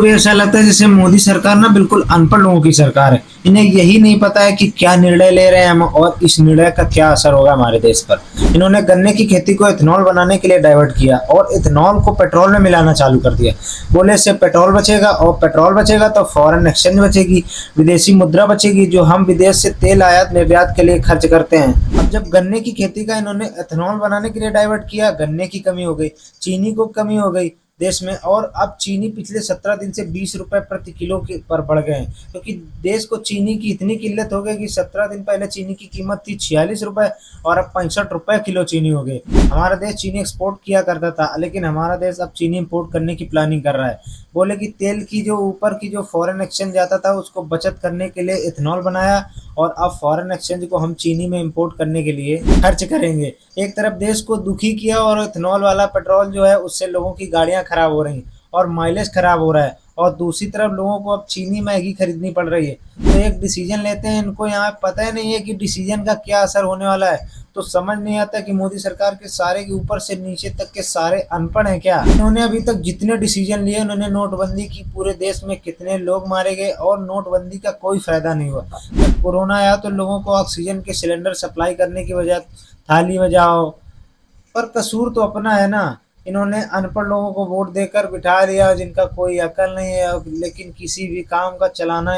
तो ऐसा लगता है जैसे मोदी सरकार ना बिल्कुल अनपढ़ लोगों की सरकार है। इन्हें यही नहीं पता है कि क्या निर्णय ले रहे हैं हम और इस निर्णय का क्या असर होगा हमारे देश पर। इन्होंने गन्ने की खेती को इथेनॉल बनाने के लिए डाइवर्ट किया और इथेनॉल को पेट्रोल में मिलाना चालू कर दिया। बोले इससे पेट्रोल बचेगा और पेट्रोल बचेगा तो फॉरेन एक्सचेंज बचेगी, विदेशी मुद्रा बचेगी जो हम विदेश से तेल आयात निर्यात के लिए खर्च करते हैं। अब जब गन्ने की खेती का इन्होंने इथेनॉल बनाने के लिए डाइवर्ट किया, गन्ने की कमी हो गई, चीनी को कमी हो गई देश में। और अब चीनी पिछले 17 दिन से 20 रुपए प्रति किलो के पर बढ़ गए हैं, क्योंकि देश को चीनी की इतनी किल्लत हो गई कि 17 दिन पहले चीनी की कीमत थी 46 रुपए और अब 65 रुपए किलो चीनी हो गई। हमारा देश चीनी एक्सपोर्ट किया करता था, लेकिन हमारा देश अब चीनी इंपोर्ट करने की प्लानिंग कर रहा है। बोले कि तेल की जो ऊपर की जो फॉरेन एक्सचेंज जाता था उसको बचत करने के लिए इथेनॉल बनाया और अब फॉरेन एक्सचेंज को हम चीनी में इंपोर्ट करने के लिए खर्च करेंगे। एक तरफ देश को दुखी किया और इथेनॉल वाला पेट्रोल जो है उससे लोगों की गाड़ियां खराब हो रही और माइलेज खराब हो रहा है, और दूसरी तरफ लोगों को अब चीनी महंगी खरीदनी पड़ रही है। तो एक डिसीजन लेते हैं, इनको यहाँ पता ही नहीं है कि डिसीजन का क्या असर होने वाला है। तो समझ नहीं आता कि मोदी सरकार के सारे के ऊपर से नीचे तक के सारे अनपढ़ हैं क्या। इन्होंने अभी तक जितने डिसीजन लिए, उन्होंने नोटबंदी की, पूरे देश में कितने लोग मारे गए और नोटबंदी का कोई फायदा नहीं हुआ। जब कोरोना आया तो लोगों को ऑक्सीजन के सिलेंडर सप्लाई करने की बजाय थाली में जाओ। पर कसूर तो अपना है ना। इन्होंने अनपढ़ लोगों को वोट देकर बिठा दिया जिनका कोई अकल नहीं है, लेकिन किसी भी काम का चलाना